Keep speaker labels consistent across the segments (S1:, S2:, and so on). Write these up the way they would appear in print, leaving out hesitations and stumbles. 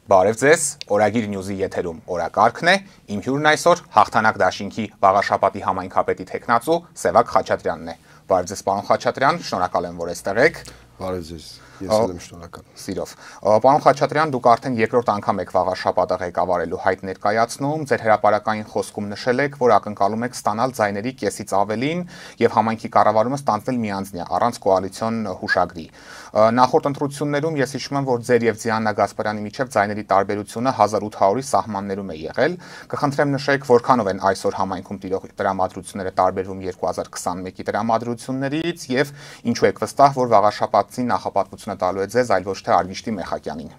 S1: Բարև ձեզ, Օրագիր Նյուզի եթերում օրակարգն է, իմ հյուրն այսօր Հաղթանակ դաշինքի Վաղարշապատի համայնքապետի թեկնածու Սևակ Խաչատրյանն է։ Բարև ձեզ, պարոն Խաչատրյան, շնորհակալ եմ, որ այստեղ եք։
S2: Բարև ձեզ, ես էլ եմ շնորհակալ։
S1: Սիրով։ Պարոն Խաչատրյան, դուք արդեն երկրորդ անգամ եք Վաղարշապատը ղեկավարելու հայտ ներկայացնում, ձեր հրապարակային խոսքում նշել եք, որ ակնկալում եք ստանալ ձայների կեսից ավելին եւ համայնքի կառավարումը ստանձնել միանձնյա, առանց կոալիցիոն հուշագրի։ Նախորդ ընտրություններում ես հիշում եմ, որ ձեր եւ Դիանա Գասպարյանի միջև ձայների տարբերությունը 1800-ի սահմաններում է եղել։ Կխնդրեմ նշեք, որքանով են այսօր համայնքում տիրող տրամադրությունները տարբերվում 2021-ի տրամադրություններից եւ ինչու եք վստահ, որ Վաղարշապատին նախապատվությունը տալու է ձեզ, այլ ոչ թե Արգիշտի Մեխակյանին։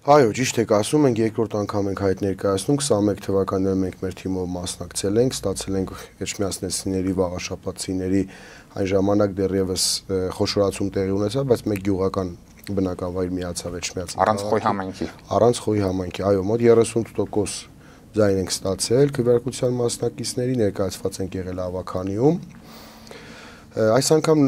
S2: Այո, ճիշտ եք ասում, մենք երկրորդ անգամ ենք հայտ ներկայացնում, 21 թվականին մենք մեր թիմով մասնակցել ենք, ստացել ենք Էջմիածնեցիների, Վաղարշապատցիների այն ժամանակ դեռևս խոշորացում տեղի ունեցավ, բայց մեկ գյուղական բնակավայր միացավ Էջմիածին։
S1: Առանց Խոյ համայնքի։
S2: Առանց Խոյ համայնքի, այո, մոտ 30% ձայն ենք ստացել քվեարկության մասնակիցների, ներկայացված ենք եղել Ավաքանիում։ Այս անգամ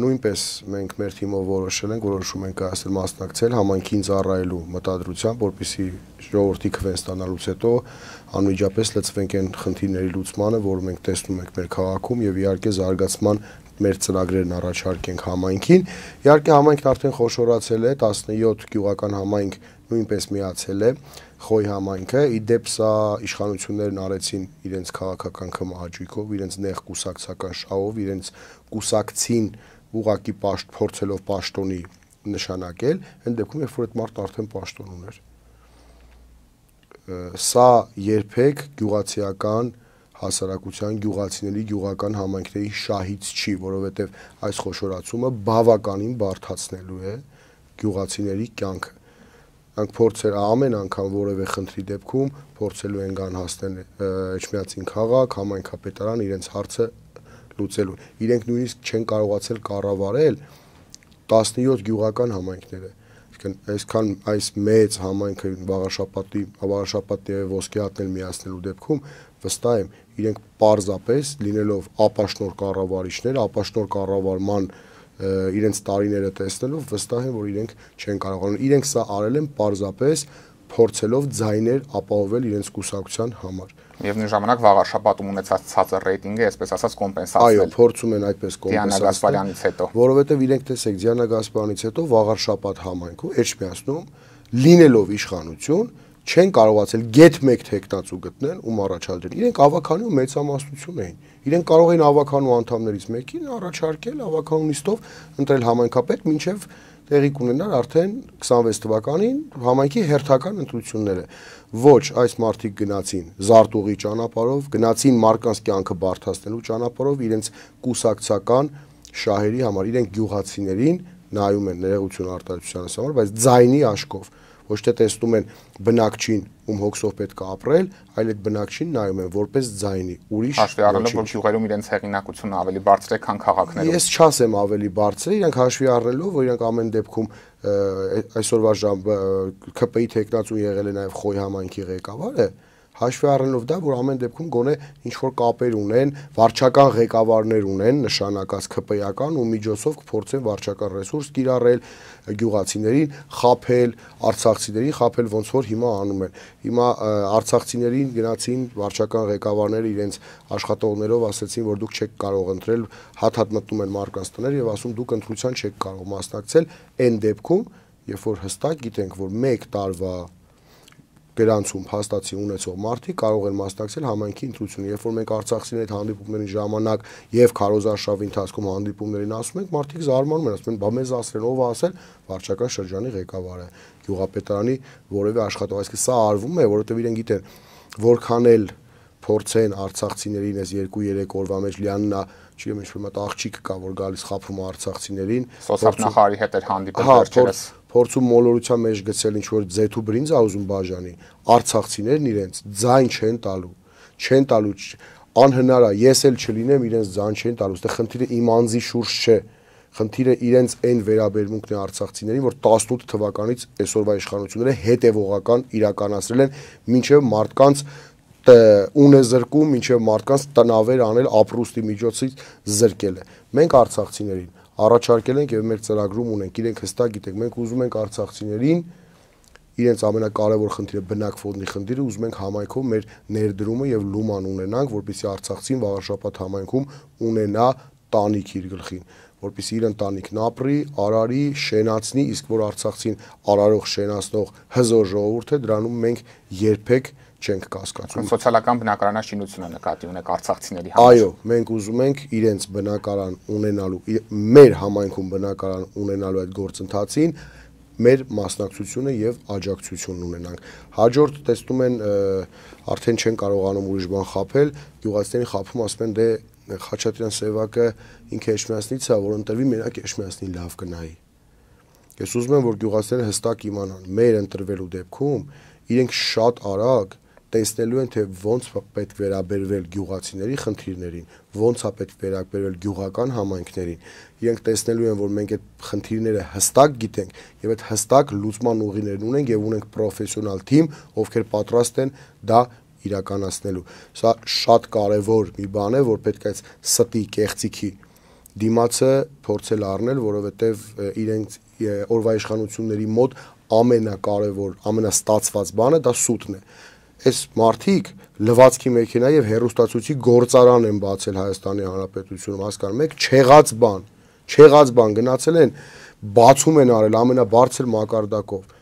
S2: նույնպես մենք մեր թիմով որոշում ենք կայացնել մասնակցել համայնքին ծառայելու մտադրությամբ, որպեսզի ժողովրդի քվեն ստանալուց հետո անմիջապես լծվենք այն խնդիրների լուծմանը, որը մենք տեսնում ենք մեր քաղաքում եւ իհարկե զարգացման մեր ծրագրերն առաջարկենք համայնքին։ Իհարկե համայնքն արդեն խոշորացել է, 17 գյուղական համայնք նույնպես միացել է Խոյ համայնքը, իդեպ սա իշխանություններն արեցին իրենց քաղաքական կմահաճույքով, իրենց նեղ կուսակցական շահով, իրենց կուսակցին ուղակի փորձելով պաշտոնի նշանակել, այն դեպքում երբ որ այդ մարդը արդեն պաշտոն ուներ։ Սա երբեք գյուղացիական հասարակության գյուղացիների գյուղական համայնքների շահից չի, որովհետև այս խոշորացումը բավականին բարդացնելու է գյուղացիների կյանքը։ Անք փորձեր ամեն անգամ որևէ խնդրի դեպքում փորձելու են գան հասնել Էջմիածին քաղաք, համայնքապետարան իրենց հարցը լուծելու։ Իրենք նույնիսկ չեն կարողացել կառավարել 17 գյուղական համայնքները։ Այսքան այս մեծ համայնքը Վաղարշապատի եւ Ոսկեհատնել միացնելու դեպքում վստահ եմ, իրենք պարզապես լինելով ապաշնոր կառավարիչներ, ապաշնոր կառավարման իրենց տարիները տեսնելով վստահ եմ, որ իրենք չեն կարողանում։ Իրենք սա արել են պարզապես փորձելով ձայներ ապահովել իրենց կուսակցության համար։
S1: Եվ նույն ժամանակ Վաղարշապատում ունեցած ցածր ռեյտինգը, այսպես ասած, կոմպենսացնել։
S2: Այո, փորձում են այդպես
S1: կոմպենսացնել։ Դիանա Գասպարյանից հետո։
S2: Որովհետև իրենք տեսեք, Դիանա Գասպարյանից հետո Վաղարշապատ համայնքում Էջմիածնում լինելով իշխանություն չեն կարողացել գեթ մեկ թեկնածու գտնել ում առաջադրել։ Իրենք Ավաքանիում մեծամասնություն էին։ Իրենք կարող էին Ավաքանու անդամներից մեկին առաջարկել Ավաքանու նիստով ընտրել համայնքապետ, մինչև տեղի կունենար արդեն 26 թվականին համայնքի հերթական ընտրությունները։ Ոչ, այս մարդիկ գնացին զարտուղի ճանապարհով, գնացին մարդկանց կյանքը բարդացնելու ճանապարհով, իրենց կուսակցական շահերի համար, իրենք գյուղացիներին նայում են ներողություն արտահայտության համար, բայց ձայնի աշկով ոչ թե տեսնում են բնակչին, ում հոգսով պետք է ապրել, այլ այդ բնակչին նայում են որպես ձայնի, ուրիշ
S1: հաշվի առնելով, որ գյուղերում իրենց հեղինակությունը ավելի բարձր է, քան քաղաքներում։
S2: Ես չասեմ ավելի բարձր է, իրենք հաշվի առնելով, որ իրենք ամեն դեպքում այսօրվա ԿՊ-ի թեկնածու եղել է նաև Խոյ համայնքի ղեկավարը, հաշվի առնելով դա, որ ամեն դեպքում գոնե ինչ-որ կապեր ունեն, վարչական ղեկավարներ ունեն, նշանակած ԿՊ-ական ու միջոցով կփորձեն վարչական ռեսուրս կիրառել, գյուղացիներին խաբել, արցախցիներին խաբել, ոնց որ հիմա անում են։ Հիմա արցախցիներին գնացին վարչական ղեկավարները իրենց աշխատողներով ասացին, որ դուք չեք կարող ընտրել, հատ-հատ մտնում են մարդկանց տներ եւ ասում դուք ընտրության չեք կարող մասնակցել, այն դեպքում, երբ որ հստակ գիտենք, որ 1 տարվա գրանցում փաստացի ունեցող մարդիկ կարող են մասնակցել համայնքի ընտրությունին, երբ որ մենք արցախցիների հետ հանդիպումների ժամանակ եւ քարոզարշավի ընթացքում հանդիպումներին ասում ենք, մարդիկ զարմանում են, ասում են, բա մեզ ասել, ով է ասել, վարչական շրջանի ղեկավարը, գյուղապետարանի որևէ աշխատող, այսինքն սա արվում է, որովհետեւ իրենք գիտեն, որքան էլ փորձեն արցախցիներին այս 2-3 օրվա մեջ լիաննա, չգիտեմ ինչ-որ մոտ աղջիկ կա, որ գալիս խափում է արցախցիներին,
S1: սոցիալ-նախարարի հետ էր հանդիպել վերջերս
S2: փորձում մոլորության մեջ գցել ինչ-որ ձեթու բրինձ ուզում բաժանի, արցախցիներն իրենց ձայն չեն տալու, անհնար է, ես էլ չլինեմ, իրենց ձայն չեն տալու, այստեղ խնդիրը իմ անձի շուրջ չէ, խնդիրը իրենց այն վերաբերմունքն է արցախցիներին, որ 18 թվականից այսօրվա իշխանությունները հետևողական իրականացրել են մինչև մարդկանց ունե զրկում, մինչև մարդկանց տնավեր անել ապրուստի միջոցից զրկել է։ Մենք արցախցիներին առաջարկել ենք եւ մեր ծրագրում ունենք, իրենք հստակ գիտենք, մենք ուզում ենք արցախցիներին իրենց ամենակարևոր խնդիրը բնակվողի խնդիրը ուզում ենք համայնքով մեր ներդրումը եւ լուման ունենանք, որպեսզի Արցախցին վաղաշապատ համայնքում ունենա տանիք իր գլխին, որպեսզի իր ընտանիքն ապրի, արարի, շենացնի, իսկ որ Արցախցին արարող, շենացնող հզոր ժողովուրդ է, դրանում մենք երբեք չենք կասկածում։
S1: Սոցիալական բնակարանաշինությունը նկատի ունեք արցախցիների համար։
S2: Այո, մենք ուզում ենք իրենց բնակարան ունենալու, մեր համայնքում բնակարան ունենալու այդ գործընթացին մեր մասնակցությունը եւ աջակցությունն ունենանք։ Հաջորդ տեսնում են արդեն չեն կարողանում ուրիշ բան խաբել, գյուղացիներին խափում ասում են դե Խաչատրյան Սևակը ինքը Էջմիածնից է, որ ընտրվի մենակ Էջմիածնին լավ կնայի։ Ես ուզում եմ որ գյուղացիները հստակ իմանան, մեր ընտրվելու դեպքում իրենք շատ արագ տեսնելու են թե ոնց պետք վերաբերվել գյուղացիների խնդիրներին, ոնց է պետք վերաբերվել գյուղական համայնքներին։ Իրենք տեսնելու են, որ մենք այդ խնդիրները հստակ գիտենք եւ այդ հստակ լուծման ուղիներն ունենք եւ ունենք պրոֆեսիոնալ թիմ, ովքեր պատրաստ են դա իրականացնելու։ Սա շատ կարևոր մի բան է, որ պետք է ստի կեղծիքի դիմացը փորձել առնել, որովհետեւ իրենք օրվա իշխանությունների մոտ ամենակարևոր, ամենաստացված բանը դա սուտն է։ Այս մարդիկ լվացքի մեքենա եւ հերոստացույցի գործարան են բացել Հայաստանի Հանրապետությունում, հասկանում եք, չեղած բան գնացել են, բացում են արել ամենաբարձր մակարդակով։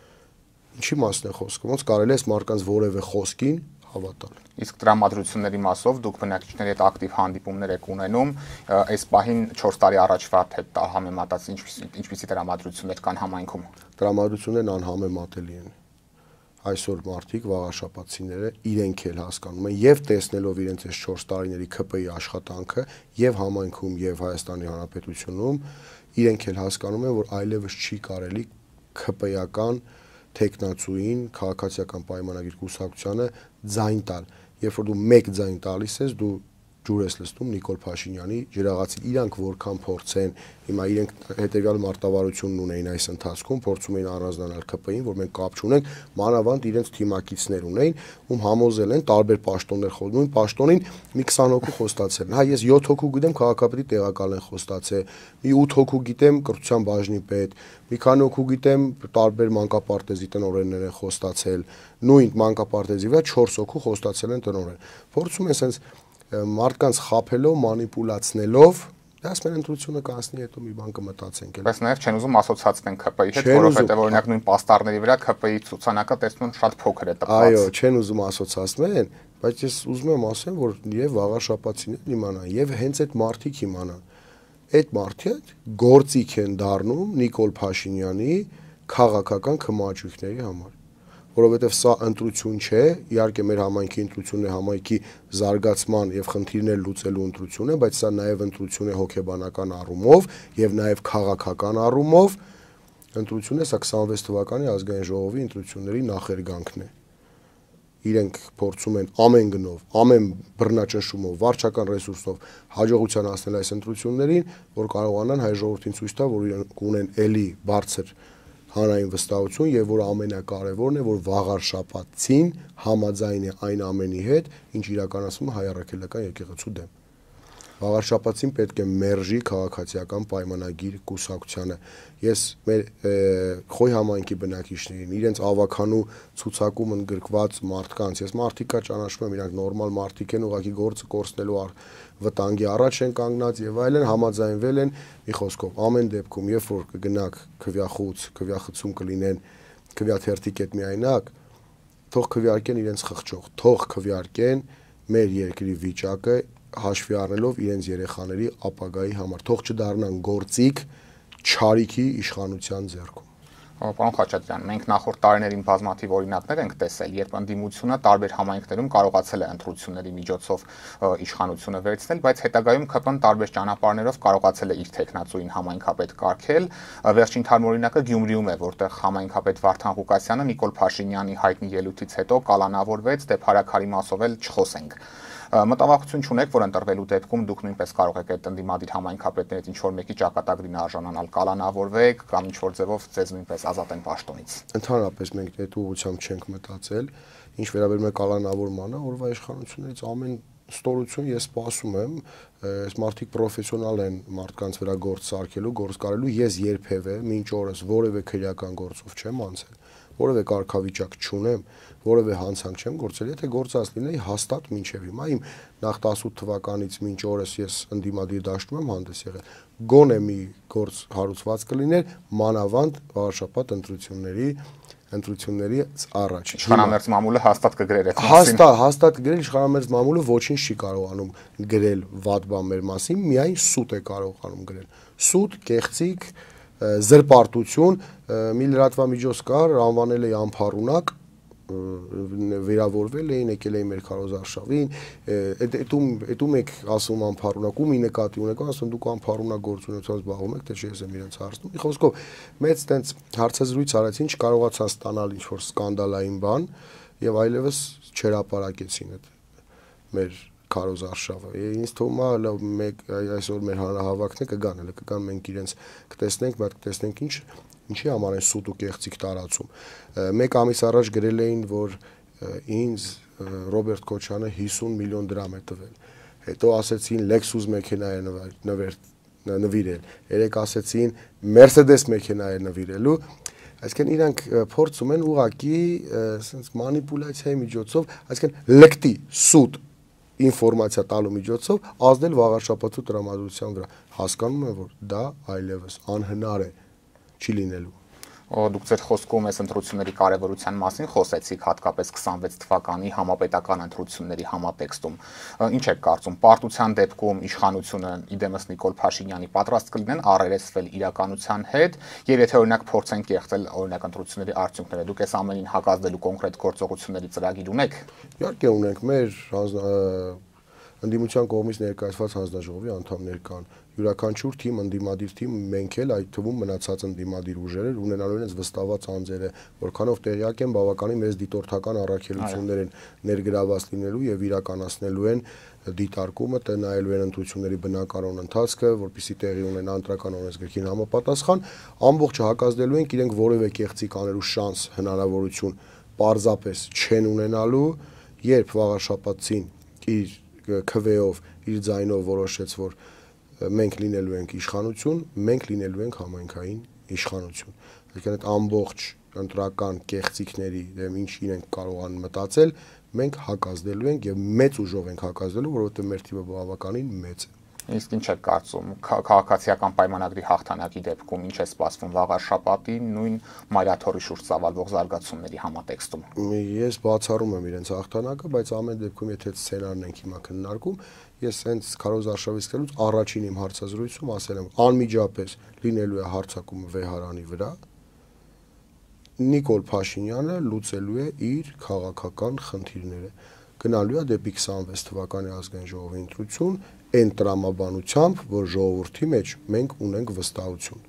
S2: Ինչի մասն է խոսքը, ոնց կարելի է այս մարդկանց որևէ խոսքին հավատալ։
S1: Իսկ տրամադրությունների մասով դուք բնակիչների հետ ակտիվ հանդիպումներ եք ունենում, այս պահին 4 տարի առաջվա հետ համեմատած ինչպիսի տրամադրություններ կան համայնքում։
S2: Տրամադրություններն անհամեմատելի են։ Այսօր մարդիկ վաղաշապատցիները իրենք էլ հասկանում են եւ տեսնելով իրենց այս 4 տարիների ԿՊ-ի աշխատանքը եւ համայնքում եւ Հայաստանի Հանրապետությունում իրենք էլ հասկանում են որ այլևս չի կարելի ԿՊ-ական տեխնացուին քաղաքացիական պայմանագիր կուսակցությանը ձայն տալ երբ որ դու մեկ ձայն տալիս ես դու ջուր ես լցնում Նիկոլ Փաշինյանի ջրաղացի իրանք որքան փորձեն հիմա իրենք հետեւյալ մարտավարությունն ունեին այս ընթացքում փորձում էին առանձնանալ ԿՊ-ին որ մենք կապ չունենք մանավանդ իրենց թիմակիցներ ունեին ում համոզել են տարբեր պաշտոններ խոսում պաշտոնին մի 20 հոգու խոստացել են հա ես 7 հոգու գիտեմ քաղաքապետի տեղակալ են խոստացել մի 8 հոգու գիտեմ կրթության բաժնի պետ մի քանի հոգու գիտեմ տարբեր մանկապարտեզի տնօրեններ են խոստացել նույն մանկապարտեզի վրա 4 հոգու խոստացել են տնօրեն փորձում են sense մարդկանց խափելով, մանիպուլացնելով, դաս մեր ընտրությունը կանցնի, հետո մի բան կմտածենք։
S1: Բայց նաև չեն ուզում ասոցացվեն ԿՊ-ի հետ, որովհետև օրինակ նույն պաստառների վրա ԿՊ-ի ցուցանակը տեսնում շատ փոքր է տպված։
S2: Այո, չեն ուզում ասոցացվեն, բայց ես ուզում եմ ասեմ, որ եւ վաղաշապատցիներն իմանան, եւ հենց այդ մարդիկ իմանան։ Այդ մարդիկ գործիք են դառնում Նիկոլ Փաշինյանի քաղաքական քմաճույքների համար։ Որովհետև սա ընտրություն չէ, իհարկե մեր համայնքի ընտրությունն է համայնքի զարգացման եւ խնդիրներ լուծելու ընտրություն է, բայց սա նաեւ ընտրություն է հոգեբանական առումով եւ նաեւ քաղաքական առումով ընտրություն է, սա 26 թվականի ազգային ժողովի ընտրությունների նախերգանքն է։ Իրենք փորձում են ամեն գնով, ամեն բռնաճնշումով, վարչական ռեսուրսով հաջողության հասնել այս ընտրություններին, որ կարողանան հայ ժողովրդին ցույց տալ, որ իրենք ունեն էլի բարձր հանրային վստահություն եւ որ ամենակարևորն է որ վաղարշապատցին համաձայն է այն ամենի հետ ինչ իրականացվում է հայ առաքելական եկեղեցու դեմ վաղարշապատցին պետք է մերժի քաղաքացիական պայմանագիր կուսակցությանը ես մեր խոյ համայնքի բնակիչներին իրենց ավականու ցուցակում ընդգրկված մարդկանց ես մարդիկա ճանաչում եմ իրանք նորմալ մարդիկ են ուղղակի գործը կորցնելու վտանգի առաջ են կանգնած եւ այլն համաձայնվել են մի խոսքով ամեն դեպքում երբ որ կգնաք քվյախցում կլինեն քվյաթերթիկ այդ միայնակ թող քվյարկեն իրենց խղճող թող քվյարկեն մեր երկրի վիճակը հաշվի առնելով իրենց երեխաների ապագայի համար թող չդառնան գործիք չարիքի իշխանության ձեռքում
S1: Պարոն Խաչատրյան, մենք նախորդ տարիներին բազմաթիվ օրինակներ ենք տեսել, երբ ընդդիմությունը տարբեր համայնքներում կարողացել է ընտրությունների միջոցով իշխանությունը վերցնել, բայց հետագայում ԿՊ-ն տարբեր ճանապարհներով կարողացել է իր տեխնացուին համայնքապետ կարգել։ Վերջին թարմ օրինակը Գյումրիում է, որտեղ համայնքապետ Վարդան Ղուկասյանը Նիկոլ Փաշինյանի հայտնի ելույթից հետո կալանավորվեց, դե փարաքարի մասով էլ չխոսենք։ Մտավախություն չունեք, որ ընտրվելու դեպքում դուք նույնպես կարող եք այդ ընդդիմադիր համայնքապետներից ինչ-որ մեկի ճակատագրին արժանանալ, կալանավորվեք կամ ինչ-որ ձևով ձեզ նույնպես ազատեն պաշտոնից։
S2: Ընդհանրապես մենք այդ ուղղությամբ չենք մտածել, ինչ վերաբերում է կալանավորմանը, օրվա իշխանություններից ամեն ստորություն ես սպասում եմ, այս մարդիկ պրոֆեսիոնալ են մարդկանց վրա գործ սարքելու, գործ կարելու, ես երբևէ մինչ օրս որևէ քրեական գործով չեմ անցել։ որևէ կարգավիճակ չունեմ, որևէ հանցանք չեմ գործել, եթե գործած լինեի հաստատ մինչև հիմա իմ նախ 18 թվականից մինչ օրս ես ընդդիմադիր դաշտում եմ հանդես եղել։ Գոնե մի գործ հարուցված կլիներ մանավանդ վաղաշաբաթ ընտրությունների առաջ։
S1: Իշխանամերձ մամուլը հաստատ կգրեր այդ մասին։
S2: Հաստատ կգրել իշխանամերձ մամուլը ոչինչ չի կարողանում գրել վատ բան մեր մասին, միայն սուտ է կարողանում գրել։ Սուտ, կեղծիք, զրպարտություն, մի լրատվամիջոց կար, անվանել է անփառունակ, վերավորվել էին, եկել էին մեր քարոզարշավին, այդում եք ասում անփառունակ, ումի նկատի ունեք, ասում դուք անփառունակ գործունեությամբ զբաղվում եք, թե չէ ես եմ իրենց հարցնում։ Մի խոսքով, մեծ տենց հարցազրույց արեցին, չկարողացան ստանալ ինչ-որ սկանդալային բան եւ այլևս չհրապարակեցին այդ մեր քարոզարշավը։ Ինձ թվում է այսօր մեր հանրահավաքն է կգան, հələ կգան մենք իրենց կտեսնենք, բայց կտեսնենք ինչի համար են սուտ ու կեղծիք տարածում։ Մեկ ամիս առաջ գրել էին, որ ինձ Ռոբերտ Քոչյանը 50 միլիոն դրամ է տվել։ Հետո ասեցին Lexus մեքենա է նվիրել։ Երեք ասեցին Mercedes մեքենա է նվիրելու։ Այսինքն իրանք փորձում են ուղղակի sense մանիպուլյացիայի միջոցով, այսինքն լկտի սուտ ինֆորմացիա տալու միջոցով ազդել վաղաշաբաթու տրամադրության վրա։ Հասկանում եմ, որ դա այլևս անհնար է, չի լինելու։
S1: Դուք ձեր խոսքում այս ընտրությունների կարևորության մասին խոսեցիք հատկապես 26 թվականի համապետական ընտրությունների համատեքստում։ Ինչ եք կարծում, պարտության դեպքում իշխանությունը իդեմս Նիկոլ Փաշինյանի պատրաստ կլինեն առերեսվել իրականության հետ, եւ եթե օրինակ փորձեն կեղծել օրինակ ընտրությունների արդյունքները, դուք այս ամենին հակազդելու կոնկրետ գործողությունների ծրագիր ունեք։
S2: Իհարկե ունենք, մեր ընդդիմության կողմից ներկայացված հանձնաժողովի անդամներ կան, յուրաքանչյուր թիմ, ընդդիմադիր թիմ, մենք էլ այդ թվում մնացած ընդդիմադիր ուժերը ունենալու են վստահված անձերը, որքանով տեղյակ են բավականին մեծ դիտորդական առաքելություններ են ներգրաված լինելու եւ իրականացնելու են դիտարկումը, տնայելու են ընտրությունների բնականոն ընթացքը, որպեսզի տեղի ունենա ընտրական օրենսգրքին համապատասխան, ամբողջը հակազդելու են իրենք որևէ կեղծիք անելու շանս, հնարավորություն պարզապես չեն ունենալու, երբ վաղաշաբաթին իր քվեով, իր ձայնով որոշեց, որ մենք լինելու ենք իշխանություն, մենք լինելու ենք համայնքային իշխանություն։ Այսինքն այդ ամբողջ ընտրական կեղծիքների դեմ ինչ իրենք կարողան մտածել, մենք հակազդելու ենք եւ մեծ ուժով ենք հակազդելու, որովհետեւ մեր թիվը բավականին մեծ է։
S1: Իսկ ինչ եք կարծում քաղաքացիական պայմանագրի հաղթանակի դեպքում ինչ է սպասվում վաղաշաբաթի նույն մայրաթորի շուրջ ծավալվող զարգացումների համատեքստում։
S2: Ես բացառում եմ իրենց հաղթանակը, բայց ամեն դեպքում եթե սցենարն ենք հիմա քննարկում, ես հենց քարոզարշավի սկսելուց առաջին իմ հարցազրույցում ասել եմ անմիջապես լինելու է հարձակումը Վեհարանի վրա, Նիկոլ Փաշինյանը լուծելու է իր քաղաքական խնդիրները, գնալու է դեպի 26 թվականի ազգային ժողովի ընտրություն, այն տրամաբանությամբ, որ ժողովրդի մեջ մենք ունենք վստահություն։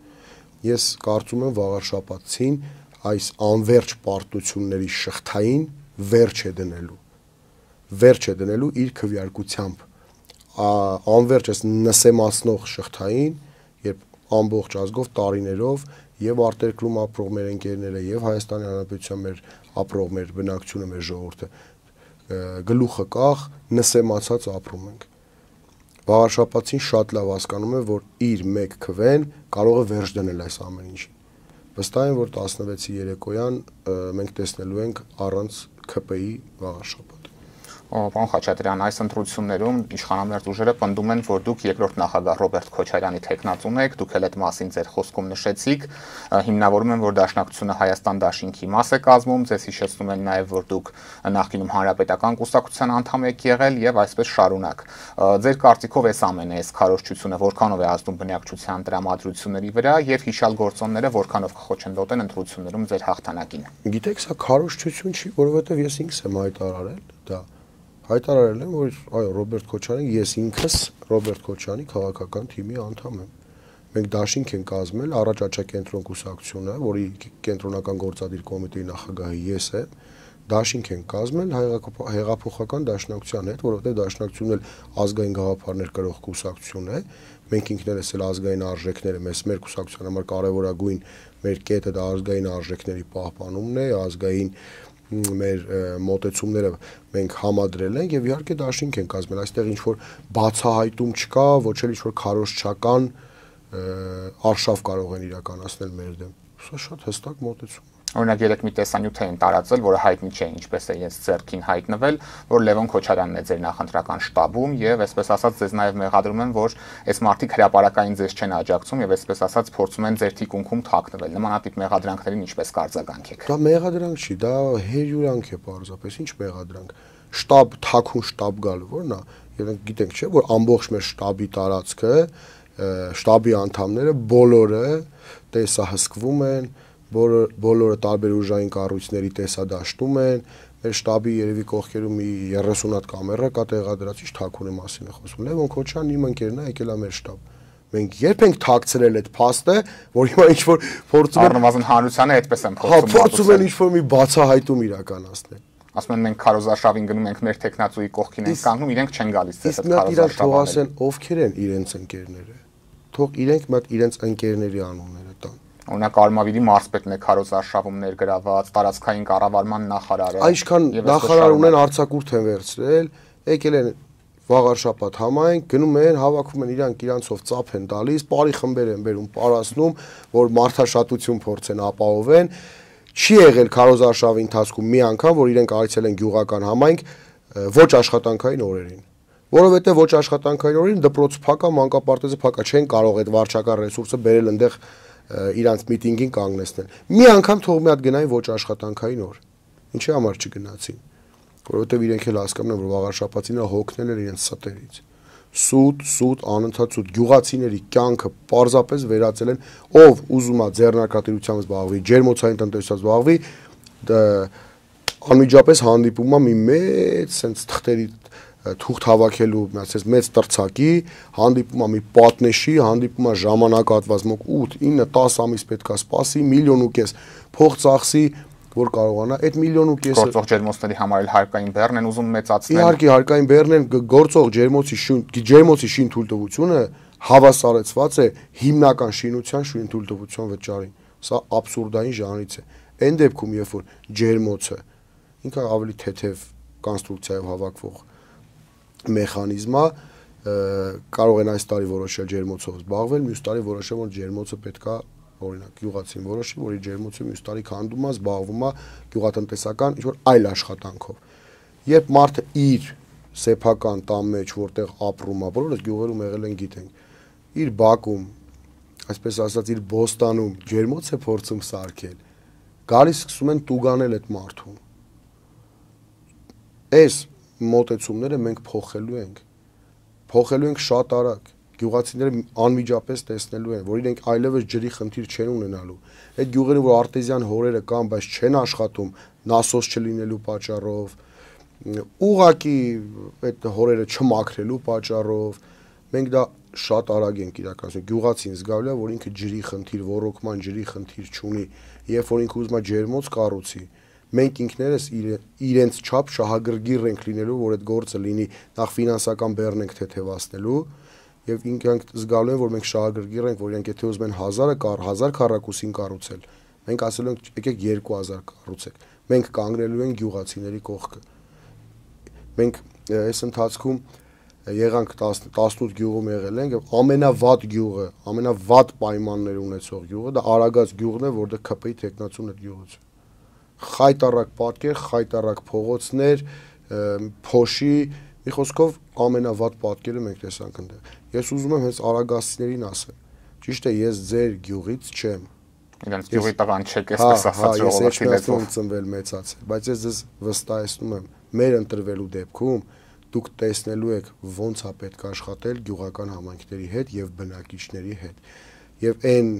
S2: Ես կարծում եմ վաղաշաբաթին այս անվերջ պարտությունների շղթային վերջ է դնելու իր քվեարկությամբ, անվերջ այս նսեմացնող շղթային, երբ ամբողջ ազգով տարիներով եւ արտերկրում ապրող մեր ընկերները եւ Հայաստանի Հանրապետության մեր ապրող մեր բնակչությունը, մեր ժողովուրդը գլուխը կախ նսեմացած ապրում ենք։ Վաղաշաբաթին շատ լավ հասկանում եմ, որ իր մեկ քվեն կարող է վերջ դնել այս ամեն ինչին։ Վստահ եմ, որ 16-ի երեկոյան մենք տեսնելու ենք առանց ՔՊ-ի վաղաշաբաթ։
S1: Պարոն Խաչատրյան, այս ընտրություններում իշխանամերձ ուժերը պնդում են, որ դուք երկրորդ նախագահ Ռոբերտ Քոչարյանի թեկնածուն եք, դուք էլ այդ մասին ձեր խոսքում նշեցիք, հիմնավորում են, որ Դաշնակցությունը Հայաստան դաշինքի մաս է կազմում, ձեզ հիշեցնում են նաև, որ դուք նախկինում Հանրապետական կուսակցության անդամ եք եղել եւ այսպես շարունակ։ Ձեր կարծիքով այս ամենը, այս քարոզչությունը որքանով է ազդում բնակչության տրամադրությունների վրա եւ հիշալ գործոնները որքանով կխոչընդոտեն ընտրություններում ձեր հաղթանակին։
S2: Գիտեք, սա քարոզչություն չի, որովհետեւ ես ինքս եմ հայտարարել դա։ Հայտարարել եմ, որ այո, Ռոբերտ Քոչարյան, ես ինքս Ռոբերտ Քոչյանի քաղաքական թիմի անդամ եմ։ Մենք դաշինք ենք կազմել առաջ Աչակենտրոն կուսակցությունը, որի կենտրոնական գործադիր կոմիտեի նախագահը ես եմ, դաշինք ենք կազմել հեղափոխական դաշնակցության հետ, որովհետև դաշնակցությունն էլ ազգային գաղափարներ կրող կուսակցություն է։ Մենք ինքներս էլ ազգային արժեքները, մեր կուսակցության համար կարևորագույն մեր կետը դա ազգային արժեքների պահպանումն է, ազգային մեր մոտեցումները մենք համադրել ենք եւ իհարկե դաշինք ենք կազմել, այստեղ ինչ որ բացահայտում չկա, ոչ էլ ինչ որ քարոզչական արշավ կարող են իրականացնել մեր դեմ։ Սա շատ հստակ մոտեցում է։
S1: Օրինակ երեք մի տեսանյութ էին տարածել, որը հայտնի չէ ինչպես է իրենց ձեռքին հայտնվել, որ Լևոն Քոչարյանն է ձեր նախընտրական շտաբում եւ այսպես ասած ձեզ նաեւ մեղադրում են, որ այս մարդիկ հրապարակային ձեզ չեն աջակցում եւ այսպես ասած փորձում են ձեր թիկունքում թաքնվել։ Նմանատիպ մեղադրանքներին ինչպես կարձագանք եք։
S2: Դա մեղադրանք չի, դա հերյուրանք է պարզապես, ինչ մեղադրանք։ Շտաբ, թաքուն շտաբ գալու, որն է, իրենք գիտենք չէ, որ ամբողջ մեր շտաբի տարածքը, շտաբի անդամները բոլորը տեսահսկվում են, բոլորը տարբեր ուժային կառույցների տեսադաշտում են, մեր շտաբի երևի կողքերում մի 30 հատ կամերա կա տեղադրած, ինչ թաքունի մասին է խոսում։ Լևոն Քոչարյանն իմ ընկերն է, եկել է մեր շտաբ։ Մենք երբ ենք թաքցրել այդ փաստը, որ հիմա ինչ որ փորձում են
S1: առնվազն հանրությանը այդպես են
S2: փորձում են ինչ որ մի բացահայտում իրականացնել։
S1: Ասում են մենք քարոզարշավին գնում ենք մեր տեխնացուի կողքին ենք կանգնում, իրենք չեն գալիս
S2: դες այդ քարոզարշավը։ Ովքեր են իրենց ընկերները։ Թող իրենք մոտ իրենց ընկերների անունները տան։
S1: Օրինակ Արմավիրի մարզպետն է քարոզարշավում ներգրաված, տարածքային կառավարման նախարարը։
S2: Այսքան նախարար ունեն արձակուրդ են վերցրել, եկել են վաղարշապատ համայնք, գնում են, հավաքում են իրանցով ծափ են տալիս, բարի խմբեր են բերում, պարասնում, որ մարդաշատություն փորձեն ապահովեն։ Չի եղել քարոզարշավի ընթացքում մի անգամ, որ իրենք այցել են գյուղական համայնք ոչ աշխատանքային օրերին։ Որովհետև ոչ աշխատանքային օրերին դպրոցը փակա, մանկապարտեզը փակա, չեն կարող այդ վարչական ռեսուրսը բերել այնտեղ իրանց միտինգին կանգնեցնել։ Մի անգամ թող մի հատ գնային ոչ աշխատանքային օր։ Ինչի համար չգնացին։ Որովհետև իրենք էլ հասկանում են, որ վաղարշապատինը հոգնել էր իրենց ստերից։ Սուտ, անընդհատ սուտ գյուղացիների կյանքը պարզապես վերածել են, ով ուզում է ձեռնարկատիրությամբ զբաղվի, ջերմոցային տնտեսությամբ զբաղվի, անմիջապես հանդիպում է մի մեծ sense թղթերի թուղթ հավաքելու, մեծ տրցակի, հանդիպում է մի պատնեշի, հանդիպում է ժամանակահատված մոք 8-9-10 ամիս պետք է սպասի, 1.5 միլիոն փող ծախսի, որ կարողանա այդ 1.5 միլիոն
S1: գործող ջերմոցների համար էլ հարկային բեռն են ուզում մեծացնել։
S2: Իհարկե հարկային բեռն են գործող ջերմոցի շին թույլտվությունը հավասարեցված է հիմնական շինության շին թույլտվության վճարին։ Սա աբսուրդային ժանրից է։ Այն դեպքում, երբ որ ջերմոցը ինքը ավելի թեթև կոնստրուկցիայով հավաքվող մեխանիզմ է, կարող են այս տարի որոշել ջերմոցով զբաղվել, մյուս տարի որոշել, որ ջերմոցը պետքա օրինակ գյուղացին որոշի, որ իր ջերմոցը մյուս տարի քանդում է, զբաղվում է գյուղատնտեսական ինչ-որ այլ աշխատանքով։ Երբ մարդը իր սեփական տան մեջ, որտեղ ապրում է, բոլորս գյուղերում եղել են գիտենք, իր բակում, այսպես ասած, իր բոստանում ջերմոց է փորձում սարքել, գալիս սկսում են տուգանել այդ մարդուն։ Այս մոտեցումները մենք փոխելու ենք շատ արագ։ Գյուղացիները անմիջապես տեսնելու են, որ իրենք այլևս ջրի խնդիր չեն ունենալու։ Այդ գյուղերում, որ արտեզյան հորերը կան, բայց չեն աշխատում, նասոս չլինելու պատճառով, ուղղակի այդ հորերը չմաքրելու պատճառով, մենք դա շատ արագ ենք իրականացնում։ Գյուղացին զգալու է, որ ինքը ջրի խնդիր, ոռոգման ջրի խնդիր չունի, երբ որ ինքը ուզում է ջերմոց կառուցի, մենք ինքներս իրենց չափ շահագրգիռ ենք լինելու, որ այդ գործը լինի, նախ ֆինանսական բեռն ենք թեթևացնելու, եւ ինքնք զգալու են, որ մենք շահագրգիռ ենք, որ իրենք եթե ուզում են 1000 քառակուսին կառուցել, մենք ասելու ենք եկեք 2000 կառուցեք։ Մենք կանգնելու ենք գյուղացիների կողքը։ Մենք այս ընթացքում եղանք 18 գյուղում եղել ենք եւ ամենավատ գյուղը, ամենավատ պայմաններ ունեցող գյուղը դա Արագած գյուղն է, որտեղ ԿՊ-ի տեխնացուն այդ գյուղից։ Խայտարակ պատկեր, խայտարակ փողոցներ, փոշի, մի խոսքով ամենավատ պատկերը մենք տեսանք այնտեղ։ Ես ուզում եմ հենց արագասիներին ասել։ Ճիշտ է, ես ձեր գյուղից չեմ։
S1: Իրանց գյուղի տղան չեք, այսպես ասած ժողովրդի լեզվով
S2: ծնվել մեծացել, բայց ես ձեզ վստահեցնում եմ, մեր ընտրվելու դեպքում դուք տեսնելու եք ոնց է պետք աշխատել գյուղական համայնքների հետ եւ բնակիչների հետ։ Եվ այն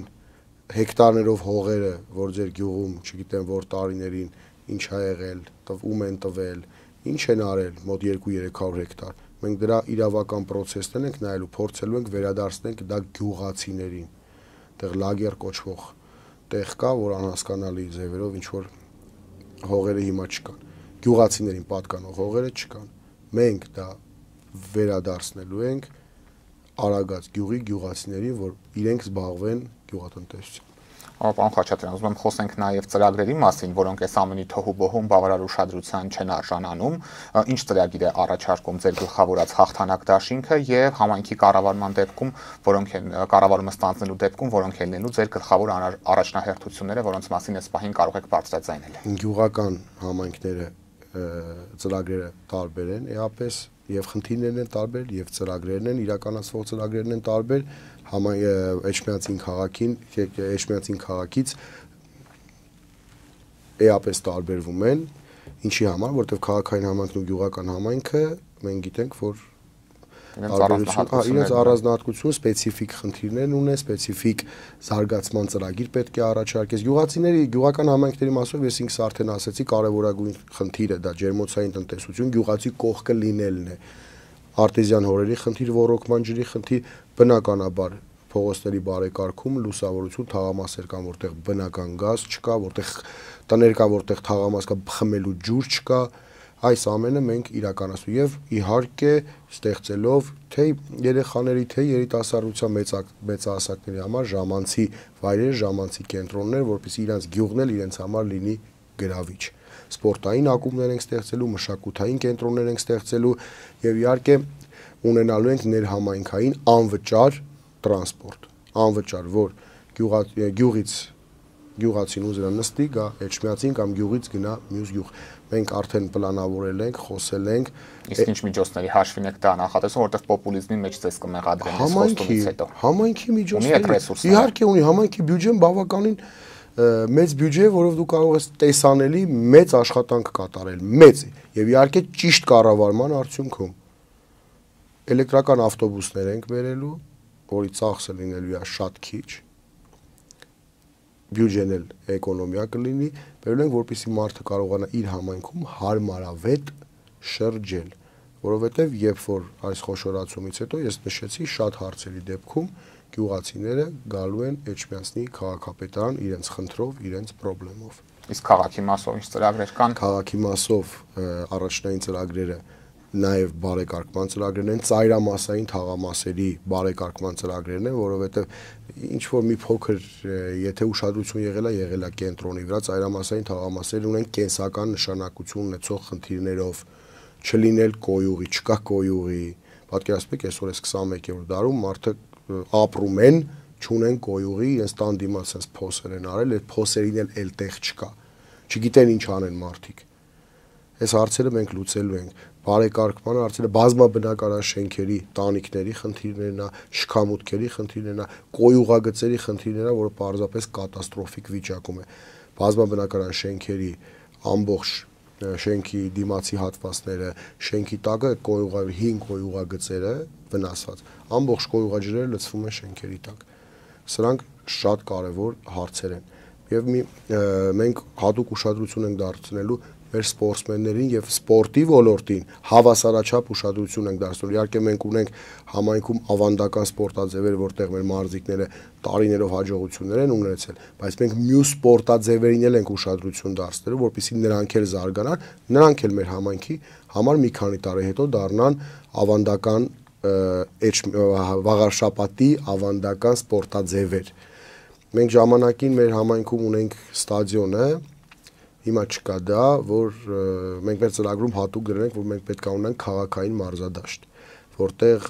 S2: հեկտարներով հողերը, որ ձեր գյուղում, չգիտեմ որ տարիներին ինչ ա եղել, ում են տվել, ինչ են արել, մոտ 2-300 հեկտար։ Մենք դրա իրավական process-ն ենք նայելու, փորձելու ենք վերադարձնել դա գյուղացիներին։ Այդտեղ լագեր կոչվող տեղ կա, որ անհասկանալի ձևերով ինչ որ հողերը հիմա չկան։ Գյուղացիներին պատկանող հողերը չկան։ Մենք դա վերադարձնելու ենք Արագած գյուղի գյուղացիներին, որ իրենք զբաղվեն գյուղատնտեսությամբ։
S1: Պարոն Խաչատրյան, ուզում եմ խոսենք նաև ծրագրերի մասին, որոնք այս ամենի թոհուբոհում բավարար ուշադրության չեն արժանանում, ինչ ծրագիր է առաջարկում ձեր գլխավորած հաղթանակ դաշինքը եւ համայնքի կառավարման դեպքում, որոնք են կառավարումը ստանձնելու դեպքում, որոնք են լինելու ձեր գլխավոր առաջնահերթությունները, որոնց մասին այս պահին կարող եք բարձրաձայնել։
S2: Գյուղական համայնքները ծրագրերը տարբեր են, էապես եւ խնդիրներն են տարբեր, եւ ծրագրերն են, իրականացվող ծրագրերն են տարբեր, Էջմիածին քաղաքից էապես տարբերվում են, ինչի համար, որտեղ քաղաքային համայնքն ու գյուղական համայնքը մենք գիտենք, որ իրենց առանձնահատկություն, սպეციფიկ խնդիրներ ունեն, սպეციფიկ զարգացման ծրագիր պետք է առաջարկես։ Գյուղական համայնքների մասով ես ինքս արդեն ասացի, կարևորագույն խնդիրը դա ջերմոցային տնտեսություն, գյուղացի կողքը լինելն է։ Արտեզյան հորերի խնդիր, ոռոգման ջրի խնդիր, բնականաբար փողոցների բարեկարգում, լուսավորություն, թաղամասեր կան, որտեղ բնական գազ չկա, որտեղ տներ կա, որտեղ թաղամաս կա, խմելու ջուր չկա, այս ամենը մենք իրականացնում եւ իհարկե ստեղծելով թե երեխաների, թե երիտասարդության մեծահասակների համար ժամանցի վայրեր, ժամանցի կենտրոններ, որպեսզի իրենց գյուղն էլ իրենց համար լինի գրավիչ։ Սպորտային ակումբներ ենք ստեղծելու, մշակութային կենտրոններ ենք ստեղծելու եւ իհարկե ունենալու ենք ներհամայնքային անվճար տրանսպորտ, անվճար, որ գյուղացին ուզենա նստի, գա Էջմիածին կամ գյուղից գնա մյուս գյուղ։ Մենք արդեն պլանավորել ենք, խոսել ենք։
S1: Իսկ ինչ միջոցների հաշվին եք դա նախատեսում, որտեղ պոպուլիզմի մեջ ցես կմեղադրեն այս խոստումից հետո։
S2: Համայնքի միջոցների, իհարկե ունի, համայնքի բյուջեն բավականին մեծ բյուջե, որով դու կարող ես տեսանելի մեծ աշխատանք կատարել, մեծ եւ իհարկե ճիշտ կառավարման արդյունքում։ Էլեկտրական ավտոբուսներ ենք բերելու, որի ծախսը լինելու է շատ քիչ, բյուջեն էլ էկոնոմիա կլինի, բերել ենք, որպեսզի մարդը կարողանա իր համայնքում հարմարավետ շրջել, որովհետև երբ որ այս խոշորացումից հետո ես նշեցի շատ հարցերի դեպքում գյուղացիները գալու են Էջմիածնի քաղաքապետարան իրենց խնդրով, իրենց խնդրով։
S1: Իսկ քաղաքի մասով ինչ ծրագրեր կան։
S2: Քաղաքի մասով առաջնային ծրագրերը նաև բարեկարգման ծրագրերն են, ծայրամասային թաղամասերի բարեկարգման ծրագրերն են, որովհետև ինչ որ մի փոքր եթե ուշադրություն եղել է կենտրոնի վրա, ծայրամասային թաղամասեր ունեն կենսական նշանակություն ունեցող խնդիրներով, չլինել կոյուղի, չկա կոյուղի, պատկերացրեք այսօր այս 21-րդ դարում մարդը ապրում են, չունեն կոյուղի, իրենց տան դիմաց sense փոսեր են արել, այդ փոսերին էլ տեղ չկա, չգիտեն ինչ անեն մարդիկ։ Այս հարցերը մենք լուծելու ենք, բարեկարգման հարցերը, բազմաբնակարան շենքերի, տանիքների խնդիրներն է, շքամուտքերի խնդիրներն է, կոյուղագծերի խնդիրներն է, որը պարզապես կատաստրոֆիկ վիճակում է։ Բազմաբնակարան շենքերի ամբողջ շենքի դիմացի հատվածները, շենքի տակը կոյուղի 5 կոյուղագծերը վնասված, ամբողջ կոյուղաջրերը լցվում են շենքերի տակ։ Սրանք շատ կարևոր հարցեր են եւ մենք հատուկ ուշադրություն ենք դարձնելու մեր սպորտսմեններին եւ սպորտի ոլորտին հավասարաչափ ուշադրություն ենք դարձնելու։ Իհարկե մենք ունենք համայնքում ավանդական սպորտաձևեր, որտեղ մեր մարզիկները տարիներով հաջողություններ են ունեցել, բայց մենք մյուս սպորտաձևերին էլ ենք ուշադրություն դարձնելու, որպեսզի նրանք էլ զարգանան, նրանք էլ մեր համայնքի համար մի քանի տարի հետո դառնան ավանդական վաղարշապատի ավանդական սպորտաձևեր։ Մենք ժամանակին մեր համայնքում ունենք ստադիոնը, հիմա չկա դա, որ մենք մեր ծրագրում հատուկ գրել ենք, որ մենք պետք է ունենանք քաղաքային մարզադաշտ, որտեղ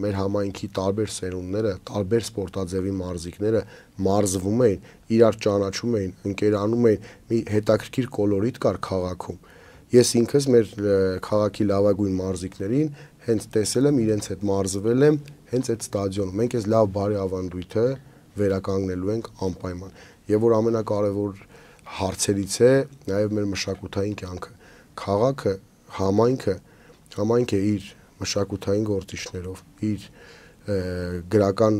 S2: մեր համայնքի տարբեր սերունդները, տարբեր սպորտաձևի մարզիկները մարզվում էին, իրար ճանաչում էին, ընկերանում էին, մի հետաքրքիր կոլորիտ կար քաղաքում։ Ես ինքս մեր քաղաքի լավագույն մարզիկներին հենց տեսել եմ, իրենց հետ մարզվել եմ հենց այդ ստադիոնում։ Մենք այս լավ բարի ավանդույթը վերականգնելու ենք անպայման։ Եվ որ ամենակարևոր հարցերից է նաև մեր մշակութային կյանքը։ Քաղաքը, համայնքը իր մշակութային գործիչներով, իր գրական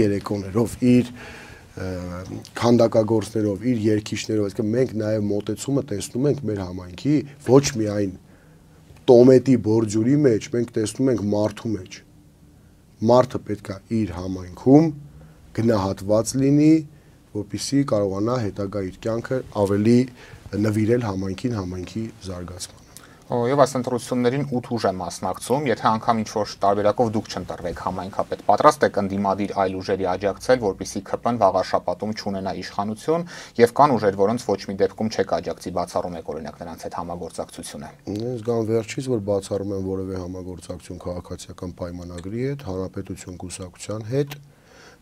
S2: երեկոներով, իր քանդակագործներով, իր երգիչներով, այսինքն մենք նաև մոտեցումը տեսնում ենք մեր համայնքի ոչ միայն տոմետի բորձյուրի մեջ, մենք տեսնում ենք մարդու մեջ։ Մարդը պետք է իր համայնքում գնահատված լինի, որպեսզի կարողանա հետագա իր կյանքը ավելի նվիրել համայնքին, համայնքի զարգացմանը։
S1: Եվ այս ընտրություններին 8 ուժ է մասնակցում, եթե անգամ ինչ-որ տարբերակով դուք չընտրվեք համայնքապետ, պատրաստ եք ընդդիմադիր այլ ուժերի աջակցել, որպեսզի ԿՊ-ն վաղաշապատում չունենա իշխանություն, եւ կան ուժեր, որոնց ոչ մի դեպքում չեք աջակցի, բացառում եք օրինակ նրանց հետ համագործակցությունը։
S2: Ես գան վերջից, որ բացառում են որևէ համագործակցություն քաղաքացիական պայմանագրի հետ, հանրապետություն կուսակցության հետ։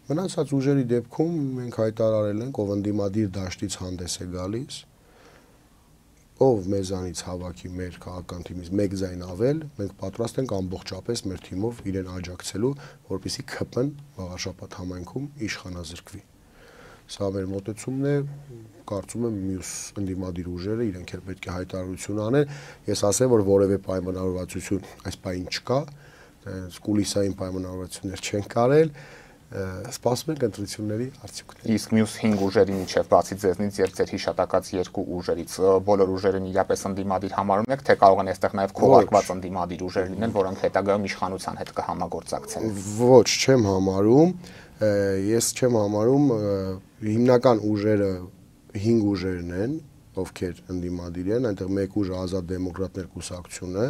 S2: Մնացած ուժերի դեպքում մենք հայտարարել ենք, ով ընդդիմադիր դաշտից հանդես է գալիս, ով մեզանից հավաքի մեր քաղաքական թիմից մեկ ձայն ավել, մենք պատրաստ ենք ամբողջապես մեր թիմով իրեն աջակցելու, որպեսզի ԿՊ-ն վաղաշապատ համայնքում իշխանազրկվի։ Սա մեր մոտեցումն է, կարծում եմ մյուս ընդդիմադիր ուժերը իրենք էլ պետք է հայտարարություն անեն։ Ես ասեմ, որ որևէ պայմանավորվածություն այս պահին չկա, կուլիսային պայմանավորվածություններ չեն կարել, սպասում ենք ընտրությունների արդյունքները։
S1: Իսկ մյուս 5 ուժերի միջև բացի ձեզնից եւ ձեր հիշատակած 2 ուժերից բոլոր ուժերին իրապես ընդդիմադիր համարում եք, թե կարող են այստեղ նաեւ քողարկված ընդդիմադիր ուժեր լինել, որոնք հետագայում իշխանության հետ կհամագործակցեն։
S2: Ոչ, չեմ համարում, ես չեմ համարում, հիմնական ուժերը 5 ուժերն են, ովքեր ընդդիմադիր են, այնտեղ մեկ ուժը Ազատ դեմոկրատներ կուսակցությունը,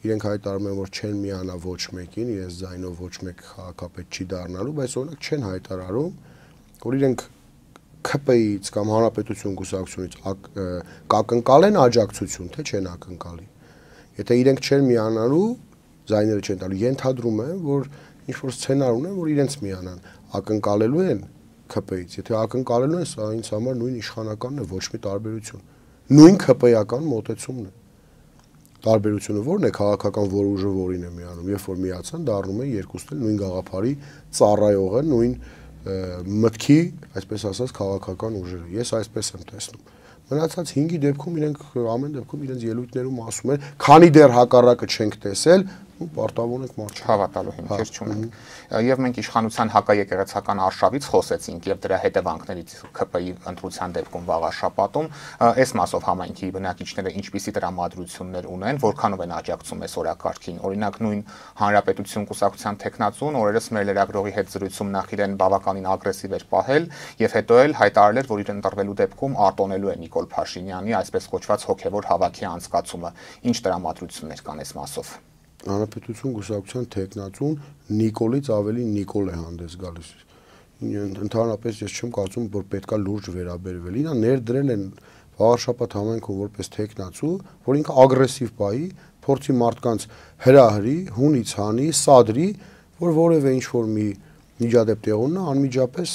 S2: իրենք հայտարարում են, որ չեն միանա ոչ մեկին, իրենց ձայնով ոչ մեկ քաղաքապետ չի դառնալու, բայց օրինակ չեն հայտարարում, որ իրենք ԿՊ-ից կամ հանրապետություն կուսակցությունից կակնկալեն աջակցություն, թե չեն ակնկալի։ Եթե իրենք չեն միանալու, ձայները չեն տալու, ենթադրում եմ, որ ինչ-որ սցենար ունեն, որ իրենց միանան, ակնկալելու են ԿՊ-ից, եթե ակնկալելու են, սա ինձ համար նույն իշխանականն է, ոչ մի տարբերություն։ Նույն ԿՊ-ական մոտեցումն է։ Տարբերությունը ո՞րն է քաղաքական որ ուժը որին է միանում, երբ որ միացան, դառնում են երկուսն էլ նույն գաղափարի ծառայողը, նույն մտքի, այսպես ասած, քաղաքական ուժերը։ Ես այսպես եմ տեսնում։ Մնացած 5-ի դեպքում իրենք ամեն դեպքում իրենց ելույթներում ասում են, քանի դեռ հակառակը չենք տեսել, ու պարտավորենք մարդ
S1: հավատալու հիմքեր չունենք։ Եվ մենք իշխանության հակաեկեղեցական արշավից խոսեցինք եւ դրա հետևանքներից ԿՊ-ի ընտրության դեպքում վաղաշապատում, այս մասով համայնքի բնակիչները ինչպիսի տրամադրություններ ունեն, որքանով են աջակցում այս օրակարգին։ Օրինակ նույն հանրապետություն կուսակցության տեխնացուն օրերս մեր լրագրողի հետ զրույցում նախ իրեն բավականին ագրեսիվ էր պահել եւ հետո էլ հայտարարել էր, որ իր ընտրվելու դեպքում արտոնելու է Նիկոլ Փաշինյանի այսպես կոչված հոգեվոր հավաքի անցկացումը։ Ինչ տրամադրություններ կան այս մասով։
S2: Հանրապետություն կուսակցության տեխնացուն Նիկոլից ավելի Նիկոլ է հանդես գալիս։ Ընդհանրապես ես չեմ կարծում, որ պետքա լուրջ վերաբերվել։ Իրան ներդրել են վաղաշապատ համայնքում որպես տեխնացու, որ ինքը ագրեսիվ պահի, փորձի մարդկանց հրահրի, հունից հանի, սադրի, որ որևէ ինչ-որ մի միջադեպ տեղ ունենա, անմիջապես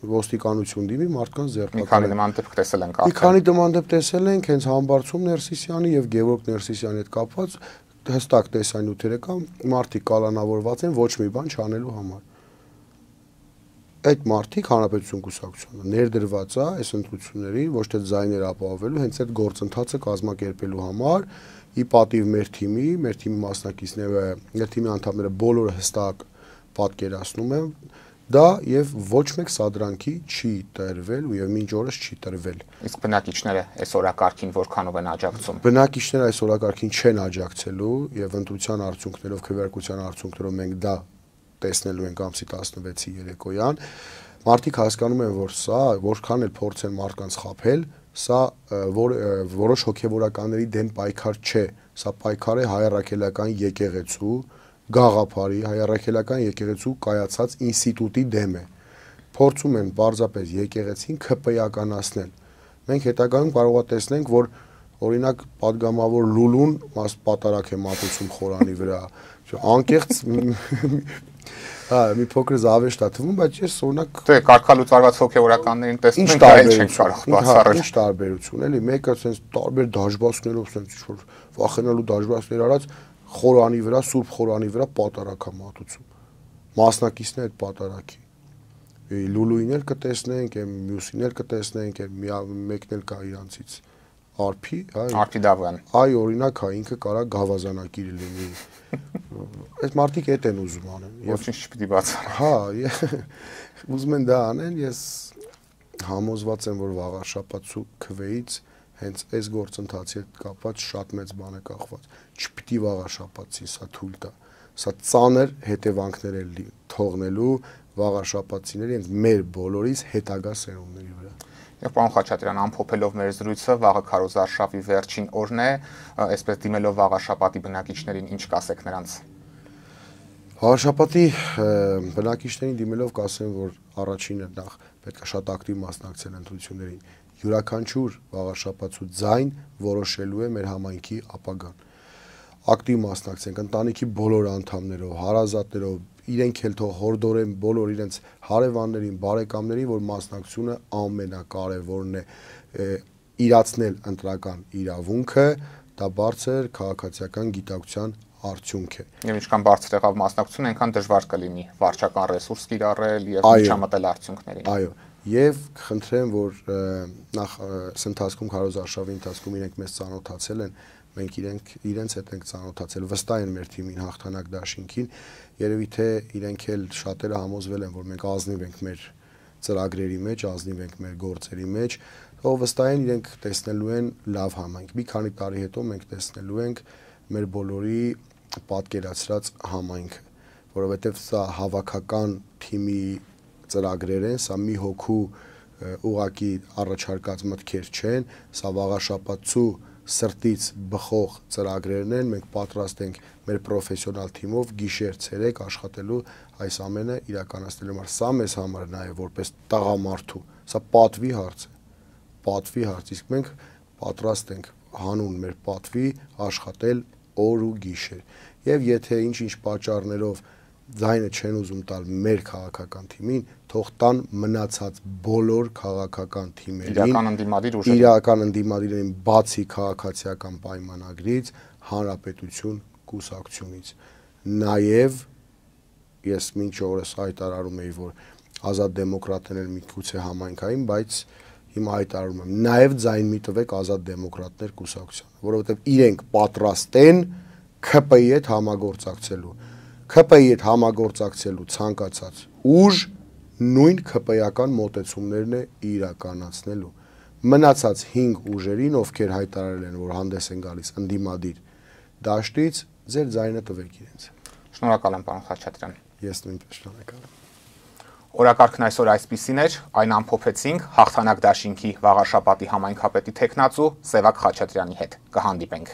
S2: ոստիկանություն դիմի մարդկանց ձեռնարկել։
S1: Մի քանի նման դեպք տեսել ենք
S2: արդեն։ Մի քանի նման դեպք տեսել ենք հենց Համբարձում Ներսիսյանի եւ Գևորգ Ներսիսյանի հետ կապված հստակ տեսանյութերը կան, մարդիկ կալանավորված են ոչ մի բան չանելու համար։ Այդ մարդիկ հանրապետություն կուսակցությունը ներդրված է այս ընտրություններին ոչ թե ձայներ ապահովելու, հենց այդ գործընթացը կազմակերպելու համար, ի պատիվ մեր թիմի մասնակիցները, մեր թիմի անդամները բոլորը հստակ պատկերացնում են դա եւ ոչ մեկ սադրանքի չի տրվել ու եւ մինչ օրս չի տրվել։
S1: Իսկ բնակիչները այս օրակարգին որքանով են աջակցում։
S2: Բնակիչները այս օրակարգին չեն աջակցելու եւ ընտրության արդյունքներով, քվեարկության արդյունքներով մենք դա տեսնելու ենք ամսի 16-ի երեկոյան։ Մարդիկ հասկանում են, որ սա որքան էլ փորձեն մարդկանց խաբել, սա որոշ հոգեվորականների դեմ պայքար չէ, սա պայքար է հայ առաքելական եկեղեցու գաղափարի, հայ առաքելական եկեղեցու կայացած ինստիտուտի դեմ է։ Փորձում են պարզապես եկեղեցին ԿՊ-ականացնել։ Մենք հետագայում կարող է տեսնենք, որ օրինակ падգամավոր Լուլուն պատարակ է մատուցում խորանի վրա։ Անկեղծ մի փոքր զավեշտ է թվում, բայց ես օրինակ
S1: դե կարգալուծարված հոգեվորականներին տեսնում ենք, այլ չենք կարող բացառել։
S2: Ինչ տարբերություն, էլի, մեկը sense տարբեր դաշբասներով sense ինչ-որ վախենալու դաշբասներ արած խորանի վրա, Սուրբ խորանի վրա պատարակ է մատուցում։ Մասնակիցն է այդ պատարակի։ Լուլուին էլ կտեսնենք, այն մյուսին էլ կտեսնենք, այն մեկն էլ կա իրանցից Արփի,
S1: Արփի Դավոյան։
S2: Այ օրինակ հա ինքը կարա գավազանակիր լինի։ Այս մարդիկ էդ են ուզում անեն։
S1: Ոչինչ չպիտի բացառ։
S2: Հա, ուզում են դա անեն, ես համոզված եմ, որ վաղաշապատու քվեից հենց այս գործընթացի հետ կապված շատ մեծ բան է կախված։ Չպիտի վաղաշապատին սա թույլ տա։ Սա ծանր հետևանքներ է թողնելու վաղաշապատիների հենց մեր բոլորիս հետագա սերունդների վրա։
S1: Եվ պարոն Խաչատրյան, ամփոփելով մեր զրույցը, վաղը քարոզարշավի վերջին օրն է, այսպես դիմելով վաղաշաբաթի բնակիչներին, ինչ կասեք նրանց։
S2: Վաղաշաբաթի բնակիչներին դիմելով կասեմ, որ առաջինը նախ պետք է շատ ակտիվ մասնակցել ընտրություններին։ Յուրաքանչյուր վաղաշաբաթու ձայն որոշելու է մեր համայնքի ապագան։ Ակտիվ մասնակցենք ընտանիքի բոլոր անդամներով, հարազատներով, իրենք էլ թող հորդորեն բոլոր իրենց հարևաններին, բարեկամներին, որ մասնակցությունը ամենակարևորն է, իրացնել ընտրական իրավունքը, դա բարձր քաղաքացիական գիտակցության արդյունք է։
S1: Եվ ինչքան բարձր եղավ մասնակցությունը, այնքան դժվար կլինի վարչական ռեսուրս կիրառել եւ միջամտել արդյունքներին։
S2: Այո, եւ խնդրեմ, որ նախ ընթացքում քարոզարշավի ընթացքում իրենք մեզ ծանոթացել են, մենք իրենց հետ ենք ծանոթացել, վստահ են մեր թիմին, հաղթանակ դաշինքին, երևի թե իրենք էլ շատերը համոզվել են, որ մենք ազնիվ ենք մեր ծրագրերի մեջ, ազնիվ ենք մեր գործերի մեջ, թող վստահ են, իրենք տեսնելու են լավ համայնք։ Մի քանի տարի հետո մենք տեսնելու ենք մեր բոլորի պատկերացրած համայնքը, որովհետև սա հավաքական թիմի ծրագրեր են, սա մի հոգու ուղակի առաջարկած մտքեր չեն, սա վաղաշաբաթու սրտից բխող ծրագրերն են, մենք պատրաստ ենք մեր պրոֆեսիոնալ թիմով գիշեր ցերեկ աշխատելու այս ամենը իրականացնելու համար։ Սա մեզ համար նաև որպես տղամարդու, սա պատվի հարց է, պատվի հարց, իսկ մենք պատրաստ ենք հանուն մեր պատվի աշխատել օր ու գիշեր։ Եվ եթե ինչ-ինչ պատճառներով ձայնը չեն ուզում տալ մեր քաղաքական թիմին, թող տան մնացած բոլոր քաղաքական թիմերին, իրական ընդդիմադիրներին, բացի քաղաքացիական պայմանագրից, հանրապետություն կուսակցությունից։ Նաև ես մինչ օրս հայտարարում էի, որ ազատ դեմոկրատներն են միգուցե համայնքային, բայց հիմա հայտարարում եմ, նաև ձայն մի տվեք ազատ դեմոկրատներ կուսակցությանը, որովհետև իրենք պատրաստ են ՔՊ-ի հետ համագործակցելու։ ՔՊ-ի հետ համագործակցելու ցանկացած ուժ նույն ՔՊ-ական մոտեցումներն է իրականացնելու։ Մնացած 5 ուժերին, ովքեր հայտարարել են, որ հանդես են գալիս ընդդիմադիր դաշտից, ձեր ձայնը տվեք իրենց։
S1: Շնորհակալ եմ, պարոն Խաչատրյան։
S2: Ես նույնպես շնորհակալ եմ։
S1: Օրակարգն այսօր այսպիսին էր, այն ամփոփեցինք հաղթանակ դաշինքի վաղաշաբաթի համայնքապետի տեխնացու Սևակ Խաչատրյանի հետ։ Կհանդիպենք։